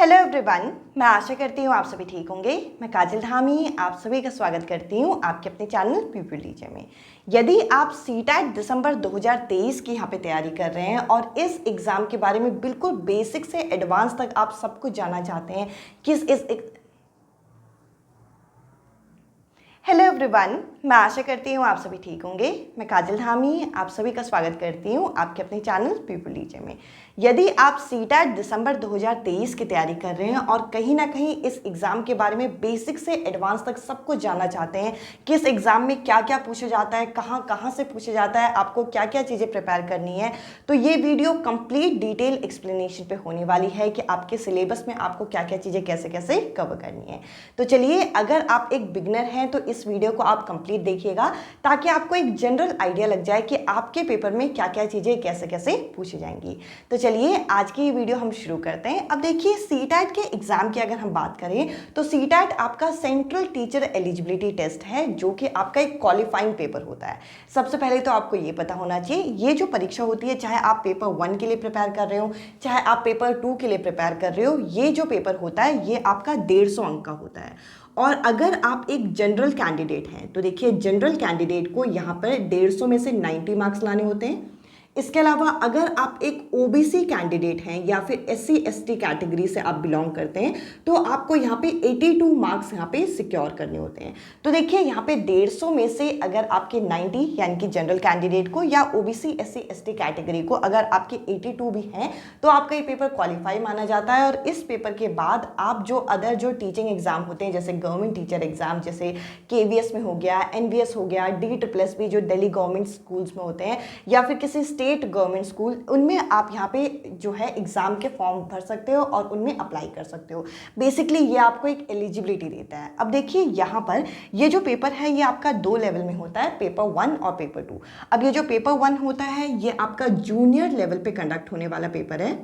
Hello everyone, मैं आशा करती हूँ आप सभी ठीक होंगे। मैं काजल धामी आप सभी का स्वागत करती हूँ आपके अपने चैनल पीपल टीचर में। यदि आप सीटेट दिसंबर 2023 की यहाँ पे तैयारी कर रहे हैं और इस एग्ज़ाम के बारे में बिल्कुल बेसिक से एडवांस तक आप सब कुछ जानना चाहते हैं हेलो एवरीवन, मैं आशा करती हूँ आप सभी ठीक होंगे। मैं काजल धामी आप सभी का स्वागत करती हूँ आपके अपने चैनल पीपल टीचर में। यदि आप सीटेट दिसंबर 2023 की तैयारी कर रहे हैं और कहीं ना कहीं इस एग्ज़ाम के बारे में बेसिक से एडवांस तक सब कुछ जानना चाहते हैं कि इस एग्ज़ाम में क्या क्या पूछा जाता है, कहाँ कहाँ से पूछा जाता है, आपको क्या क्या चीज़ें प्रिपेयर करनी है, तो ये वीडियो कंप्लीट डिटेल एक्सप्लेनेशन पे होने वाली है कि आपके सिलेबस में आपको क्या क्या चीज़ें कैसे कैसे कवर करनी है। तो चलिए, अगर आप एक बिगनर हैं तो इस वीडियो को आप कंप्लीट देखिएगा ताकि आपको एक जनरल आइडिया लग जाए कि आपके पेपर में क्या क्या चीज़ें कैसे कैसे पूछी जाएंगी। तो चलिए आज की ये वीडियो हम शुरू करते हैं। अब देखिए, सीटेट के एग्जाम की अगर हम बात करें तो सीटेट आपका सेंट्रल टीचर एलिजिबिलिटी टेस्ट है, जो कि आपका एक क्वालिफाइंग पेपर होता है। सबसे पहले तो आपको ये पता होना चाहिए, ये जो परीक्षा होती है, चाहे आप पेपर 1 के लिए प्रिपेयर कर रहे हो, चाहे आप पेपर 2 के लिए प्रिपेयर कर रहे हो, ये जो पेपर होता है ये आपका 150 अंक का होता है। और अगर आप एक जनरल कैंडिडेट हैं तो देखिए, जनरल कैंडिडेट को यहाँ पर 150 में से 90 मार्क्स लाने होते हैं। इसके अलावा अगर आप एक ओबीसी कैंडिडेट हैं या फिर एससी एसटी कैटेगरी से आप बिलोंग करते हैं तो आपको यहाँ पे 82 मार्क्स यहाँ पे सिक्योर करने होते हैं। तो देखिए, यहाँ पे 150 में से अगर आपके 90 यानी कि जनरल कैंडिडेट को या ओबीसी एससी एसटी कैटेगरी को अगर आपके 82 भी हैं तो आपका ये पेपर क्वालिफाई माना जाता है। और इस पेपर के बाद आप जो अदर जो टीचिंग एग्जाम होते हैं, जैसे गवर्नमेंट टीचर एग्जाम, जैसे केवीएस में हो गया, एनवीएस हो गया, DSSS जो दिल्ली गवर्नमेंट स्कूल्स में होते हैं, या फिर किसी स्टेट गवर्नमेंट स्कूल, उनमें आप यहाँ पे जो है एग्जाम के फॉर्म भर सकते हो और उनमें अप्लाई कर सकते हो। बेसिकली ये आपको एक एलिजिबिलिटी देता है। अब देखिए, यहाँ पर ये जो पेपर है ये आपका 2 लेवल में होता है, पेपर 1 और पेपर 2। अब ये जो पेपर 1 होता है ये आपका जूनियर लेवल पे कंडक्ट होने वाला पेपर है।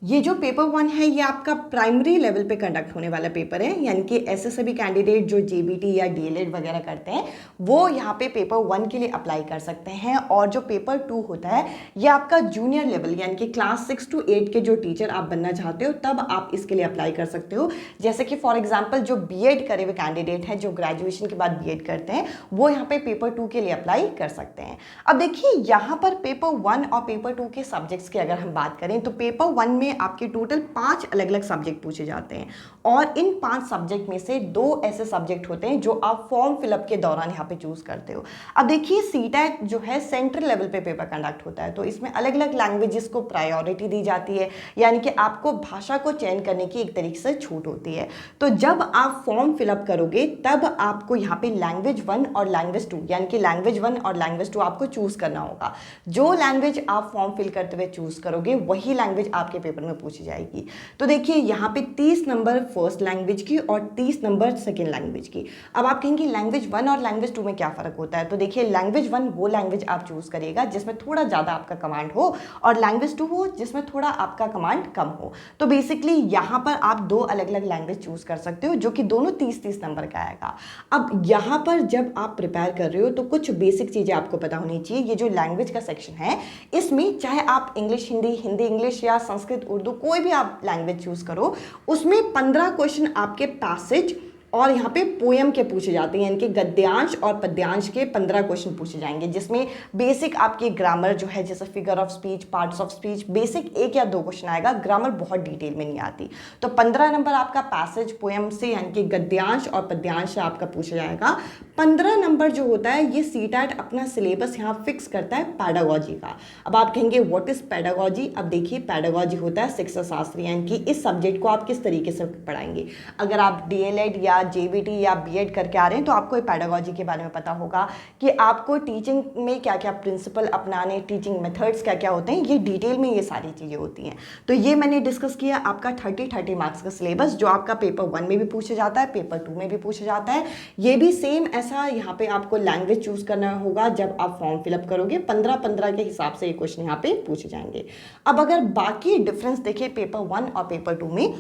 ये जो पेपर 1 है ये आपका प्राइमरी लेवल पे कंडक्ट होने वाला पेपर है, यानी कि ऐसे सभी कैंडिडेट जो जेबीटी या डीएलएड वगैरह करते हैं वो यहाँ पे पेपर 1 के लिए अप्लाई कर सकते हैं। और जो पेपर 2 होता है ये आपका जूनियर लेवल, यानी कि क्लास 6 to 8 के जो टीचर आप बनना चाहते हो तब आप इसके लिए अप्लाई कर सकते हो। जैसे कि फॉर एग्जाम्पल जो बीएड करे हुए कैंडिडेट हैं, जो ग्रेजुएशन के बाद बीएड करते हैं, वो यहाँ पे पेपर 2 के लिए अप्लाई कर सकते हैं। अब देखिए, यहाँ पर पेपर 1 और पेपर 2 के सब्जेक्ट्स की अगर हम बात करें तो पेपर 1 में आपके टोटल 5 अलग अलग सब्जेक्ट पूछे जाते हैं और इन 5 सब्जेक्ट में से 2 ऐसे सब्जेक्ट होते हैं जो आप फॉर्म फिलअप के दौरान यहाँ पे चूज करते हो। अब देखिए, सीटेट जो है सेंट्रल लेवल पे पेपर कंडक्ट होता है, तो इसमें अलग अलग लैंग्वेजेस को प्रायोरिटी दी जाती है, यानी कि आपको भाषा को चयन करने की एक तरीके से छूट होती है। तो जब आप फॉर्म फिलअप करोगे तब आपको यहाँ पे लैंग्वेज 1 और लैंग्वेज 2, यानी कि लैंग्वेज 1 और लैंग्वेज 2 आपको चूज करना होगा। जो लैंग्वेज आप फॉर्म फिल करते हुए चूज करोगे वही लैंग्वेज आपके पेपर में पूछी जाएगी। तो देखिए, यहाँ पे 30 नंबर फर्स्ट लैंग्वेज की और 30 नंबर सेकेंड लैंग्वेज की। अब आप कहेंगे लैंग्वेज 1 और लैंग्वेज 2 में क्या फर्क होता है? तो देखिए, लैंग्वेज 1 वो लैंग्वेज आप चूज करिएगा जिसमें थोड़ा ज़्यादा आपका कमांड हो, और लैंग्वेज 2 हो जिसमें थोड़ा आपका कमांड कम हो। तो बेसिकली यहाँ पर आप 2 अलग अलग लैंग्वेज चूज कर सकते हो, जो कि दोनों 30-30 नंबर का आएगा। अब यहाँ पर जब आप प्रिपेयर कर रहे हो तो कुछ बेसिक चीज़ें आपको पता होनी चाहिए। ये जो लैंग्वेज का सेक्शन है इसमें चाहे आप इंग्लिश हिंदी, हिंदी इंग्लिश या संस्कृत उर्दू कोई भी आप लैंग्वेज चूज करो, उसमें 15 क्वेश्चन आपके पैसेज और यहाँ पे पोएम के पूछे जाते हैं, यानी कि गद्यांश और पद्यांश के 15 क्वेश्चन पूछे जाएंगे, जिसमें बेसिक आपकी ग्रामर जो है, जैसे figure of speech, parts of speech, basic 1 या 2 क्वेश्चन आएगा, ग्रामर बहुत डिटेल में नहीं आती। तो 15 नंबर आपका पैसेज पोएम से, यानी कि गद्यांश और पद्यांश से आपका पूछा जाएगा। 15 नंबर जो होता है ये सीटेट अपना सिलेबस यहाँ फिक्स करता है पैडागोजी का। अब आप कहेंगे व्हाट इज पैडागोजी? अब देखिए, पैडागोजी होता है शिक्षा शास्त्र, यानी कि इस सब्जेक्ट को आप किस तरीके से पढ़ाएंगे। अगर आप डीएलएड या जेबीटी या बीएड करके आ रहे हैं तो आपको पैडागोजी के बारे में पता होगा कि आपको टीचिंग में क्या क्या प्रिंसिपल अपनाने, टीचिंग मेथड्स क्या क्या होते हैं, ये डिटेल में ये सारी चीज़ें होती हैं। तो ये मैंने डिस्कस किया आपका 30 मार्क्स का सिलेबस, जो आपका पेपर 1 में भी पूछा जाता है, पेपर 2 में भी पूछा जाता है। ये भी सेम ऐसा यहाँ पे आपको लैंग्वेज चूज करना होगा जब आप फॉर्म फिलअप करोगे। 15-15 के हिसाब से ये क्वेश्चन यहाँ पे पूछे जाएंगे। अब अगर बाकी डिफरेंस देखें पेपर 1 और पेपर 2 में,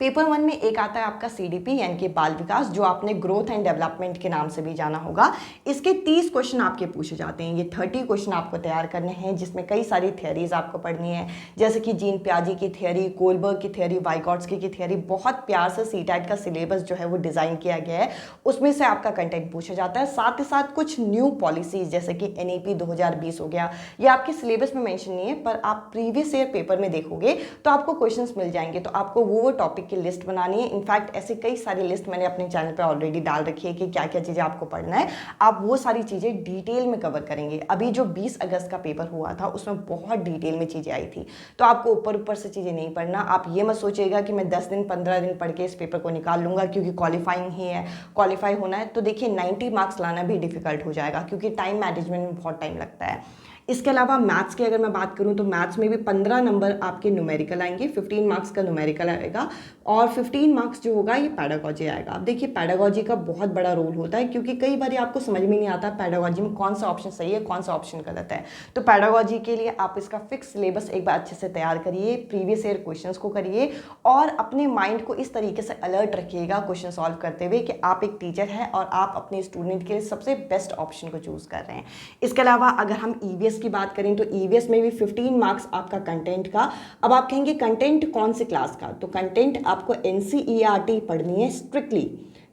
पेपर 1 में एक आता है आपका CDP यानी कि बाल विकास, जो आपने ग्रोथ एंड डेवलपमेंट के नाम से भी जाना होगा। इसके 30 क्वेश्चन आपके पूछे जाते हैं। ये 30 क्वेश्चन आपको तैयार करने हैं, जिसमें कई सारी थियरीज आपको पढ़नी है, जैसे कि जीन पियाजे की थियरी, कोलबर्ग की थियरी, वाइगॉट्स्की की थियरी। बहुत प्यार से CTET का सिलेबस जो है वो डिज़ाइन किया गया है, उसमें से आपका कंटेंट पूछा जाता है। साथ ही साथ कुछ न्यू पॉलिसीज जैसे कि NEP 2020 हो गया, ये आपके सिलेबस में मेंशन नहीं है, पर आप प्रीवियस ईयर पेपर में देखोगे तो आपको क्वेश्चंस मिल जाएंगे। तो आपको वो टॉपिक की लिस्ट बनानी है। इनफैक्ट ऐसे कई सारी लिस्ट मैंने अपने चैनल पे ऑलरेडी डाल रखी है कि क्या क्या चीज़ें आपको पढ़ना है। आप वो सारी चीज़ें डिटेल में कवर करेंगे। अभी जो 20 अगस्त का पेपर हुआ था उसमें बहुत डिटेल में चीज़ें आई थी, तो आपको ऊपर ऊपर से चीज़ें नहीं पढ़ना। आप ये मत सोचिएगा कि मैं 10 दिन 15 दिन पढ़ के इस पेपर को निकाल लूँगा क्योंकि क्वालिफाइंग ही है, क्वालिफाई होना है। तो देखिए 90 मार्क्स लाना भी डिफिकल्ट हो जाएगा, क्योंकि टाइम मैनेजमेंट में बहुत टाइम लगता है। इसके अलावा मैथ्स की अगर मैं बात करूं तो मैथ्स में भी 15 नंबर आपके न्यूमेरिकल आएंगे, 15 मार्क्स का न्यूमेरिकल आएगा और 15 मार्क्स जो होगा ये पैडागॉजी आएगा। अब देखिए पैडागॉजी का बहुत बड़ा रोल होता है, क्योंकि कई बार आपको समझ में नहीं आता पैडागॉजी में कौन सा ऑप्शन सही है, कौन सा ऑप्शन गलत है। तो पैडागॉजी के लिए आप इसका फिक्स सिलेबस एक बार अच्छे से तैयार करिए, प्रीवियस ईयर क्वेश्चन को करिए और अपने माइंड को इस तरीके से अलर्ट रखिएगा क्वेश्चन सॉल्व करते हुए कि आप एक टीचर हैं और आप अपने स्टूडेंट के लिए सबसे बेस्ट ऑप्शन को चूज कर रहे हैं। इसके अलावा अगर हम EVS की बात करें तो EVS में भी 15 मार्क्स आपका कंटेंट का। अब आप कहेंगे कंटेंट कौन से क्लास का, तो कंटेंट आपको NCERT पढ़नी है स्ट्रिक्टली,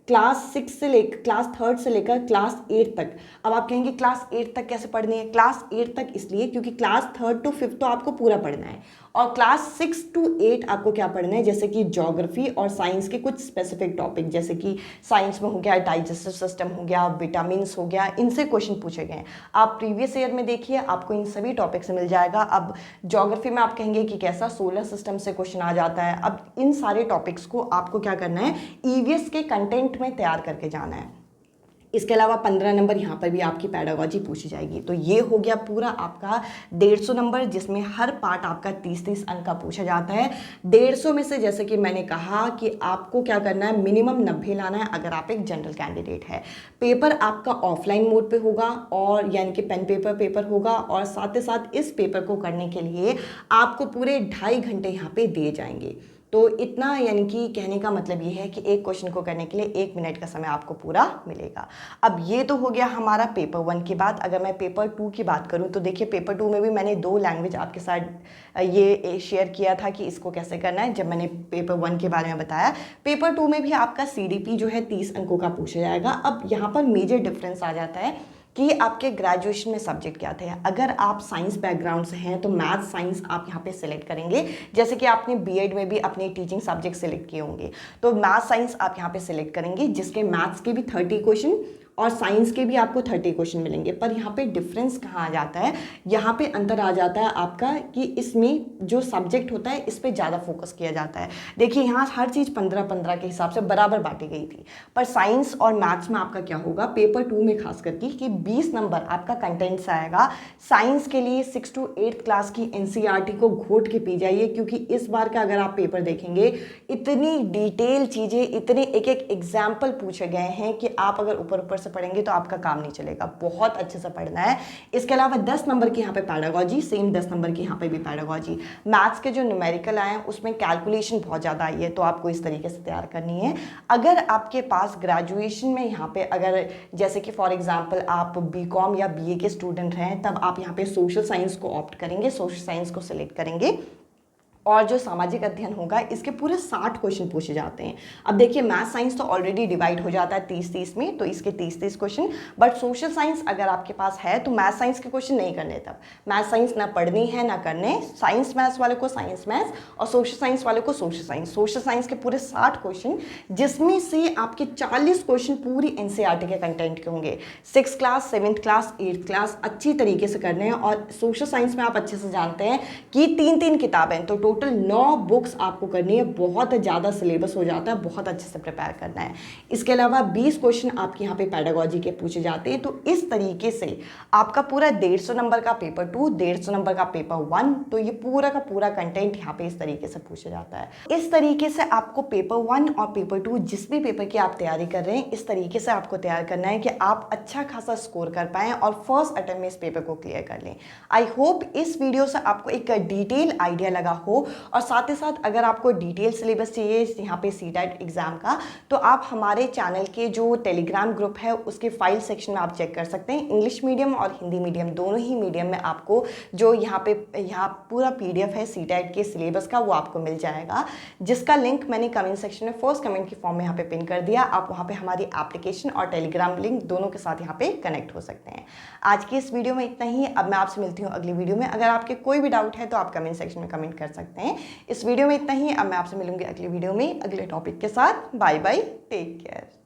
क्लास 6 से लेकर क्लास 3 से लेकर क्लास 8 तक। अब आप कहेंगे क्लास 8 तक कैसे पढ़नी है? क्लास 8 तक इसलिए क्योंकि क्लास 3 to 5 तो आपको पूरा पढ़ना है, और क्लास 6 to 8 आपको क्या पढ़ना है, जैसे कि ज्योग्राफी और साइंस के कुछ स्पेसिफिक टॉपिक, जैसे कि साइंस में हो गया डाइजेस्टिव सिस्टम हो गया, विटामिन्स हो गया, इनसे क्वेश्चन पूछे गए हैं। आप प्रीवियस ईयर में देखिए आपको इन सभी टॉपिक से मिल जाएगा। अब ज्योग्राफी में आप कहेंगे कि कैसा, सोलर सिस्टम से क्वेश्चन आ जाता है। अब इन सारे टॉपिक्स को आपको क्या करना है, EVS के कंटेंट में तैयार करके जाना है। इसके अलावा 15 नंबर यहाँ पर भी आपकी पैडागॉजी पूछी जाएगी। तो ये हो गया पूरा आपका 150 नंबर, जिसमें हर पार्ट आपका 30-30 अंक का पूछा जाता है। 150 में से जैसे कि मैंने कहा कि आपको क्या करना है, मिनिमम 90 लाना है अगर आप एक जनरल कैंडिडेट है। पेपर आपका ऑफलाइन मोड पे होगा, और यानी कि पेन पेपर होगा, और साथ ही साथ इस पेपर को करने के लिए आपको पूरे 2.5 घंटे यहाँ पे दिए जाएंगे। तो इतना, यानी कि कहने का मतलब ये है कि एक क्वेश्चन को करने के लिए 1 मिनट का समय आपको पूरा मिलेगा। अब ये तो हो गया हमारा पेपर 1 की बात। अगर मैं पेपर 2 की बात करूं तो देखिए पेपर 2 में भी मैंने 2 लैंग्वेज आपके साथ ये शेयर किया था कि इसको कैसे करना है, जब मैंने पेपर 1 के बारे में बताया। पेपर 2 में भी आपका CDP जो है 30 अंकों का पूछा जाएगा। अब यहाँ पर मेजर डिफरेंस आ जाता है कि आपके ग्रेजुएशन में सब्जेक्ट क्या थे। अगर आप साइंस बैकग्राउंड से हैं तो मैथ साइंस आप यहाँ पे सिलेक्ट करेंगे, जैसे कि आपने बीएड में भी अपने टीचिंग सब्जेक्ट सिलेक्ट किए होंगे, तो मैथ साइंस आप यहाँ पे सिलेक्ट करेंगे, जिसके मैथ्स के भी 30 क्वेश्चन और साइंस के भी आपको 30 क्वेश्चन मिलेंगे। पर यहाँ पे डिफरेंस कहाँ आ जाता है, यहाँ पे अंतर आ जाता है आपका कि इसमें जो सब्जेक्ट होता है इस पे ज़्यादा फोकस किया जाता है। देखिए यहाँ हर चीज़ 15-15 के हिसाब से बराबर बांटी गई थी, पर साइंस और मैथ्स में आपका क्या होगा, पेपर 2 में खास करके कि 20 नंबर आपका कंटेंट से आएगा। साइंस के लिए 6 to 8 क्लास की NCERT को घोट के पी जाइए, क्योंकि इस बार का अगर आप पेपर देखेंगे इतनी डिटेल चीज़ें, इतने एक एग्जाम्पल पूछे गए हैं कि आप अगर ऊपर से पढ़ेंगे तो आपका काम नहीं चलेगा। बहुत अच्छे से पढ़ना है। इसके अलावा 10 नंबर की यहाँ पे पैडागॉजी, सेम 10 नंबर की यहाँ पे भी पैडागॉजी। मैथ्स के जो न्यूमेरिकल आए हैं उसमें कैलकुलेशन बहुत ज़्यादा आई है, तो आपको इस तरीके से तैयार करनी है। अगर आपके पास ग्रेजुएशन में यहाँ पे अगर जैसे कि फॉर एग्जाम्पल आप BCom या BA के स्टूडेंट हैं, तब आप यहाँ पे सोशल साइंस को ऑप्ट करेंगे, सोशल साइंस को सिलेक्ट करेंगे। और जो सामाजिक अध्ययन होगा इसके पूरे 60 क्वेश्चन पूछे जाते हैं। अब देखिए मैथ साइंस तो ऑलरेडी डिवाइड हो जाता है 30-30 में, तो इसके 30-30 क्वेश्चन। बट सोशल साइंस अगर आपके पास है तो मैथ साइंस के क्वेश्चन नहीं करने, तब मैथ साइंस ना पढ़नी है ना करने। साइंस मैथ्स वाले को साइंस मैथ्स और सोशल साइंस वाले को सोशल साइंस। सोशल साइंस के पूरे 60 क्वेश्चन, जिसमें से आपके 40 क्वेश्चन पूरी NCERT के कंटेंट के होंगे। 6th class, 7th class, 8th class अच्छी तरीके से करने हैं। और सोशल साइंस में आप अच्छे से जानते हैं कि 3-3 किताबें, तो टोटल 9 बुक्स आपको करनी है। बहुत ज़्यादा सिलेबस हो जाता है, बहुत अच्छे से प्रिपेयर करना है। इसके अलावा 20 क्वेश्चन आपके यहाँ पे पैडागॉजी के पूछे जाते हैं। तो इस तरीके से आपका पूरा 150 नंबर का पेपर 2, 150 नंबर का पेपर 1, तो ये पूरा का पूरा कंटेंट यहाँ पे इस तरीके से पूछा जाता है। इस तरीके से आपको पेपर 1 और पेपर 2 जिस भी पेपर की आप तैयारी कर रहे हैं, इस तरीके से आपको तैयार करना है कि आप अच्छा खासा स्कोर कर पाएं और फर्स्ट अटेम्प्ट में इस पेपर को क्लियर कर लें। आई होप इस वीडियो से आपको एक डिटेल आइडिया लगा हो आपको। और साथ ही साथ अगर आपको डिटेल सिलेबस चाहिए यहाँ पे सीटेट एग्ज़ाम का, तो आप हमारे चैनल के जो टेलीग्राम ग्रुप है उसके फाइल सेक्शन में आप चेक कर सकते हैं। इंग्लिश मीडियम और हिंदी मीडियम दोनों ही मीडियम में आपको जो यहाँ पूरा PDF है सीटेट के सिलेबस का वो आपको मिल जाएगा, जिसका लिंक मैंने कमेंट सेक्शन में फर्स्ट कमेंट की फॉर्म में यहाँ पे पिन कर दिया। आप वहाँ पे हमारी एप्लीकेशन और टेलीग्राम लिंक दोनों के साथ यहाँ पे कनेक्ट हो सकते हैं। आज की इस वीडियो में इतना ही। अब मैं आपसे मिलती हूँ अगली वीडियो में। अगर आपके कोई भी डाउट है तो आप कमेंट सेक्शन में कमेंट कर सकते हैं। इस वीडियो में इतना ही। अब मैं आपसे मिलूंगी अगली वीडियो में अगले टॉपिक के साथ। Bye bye, take care.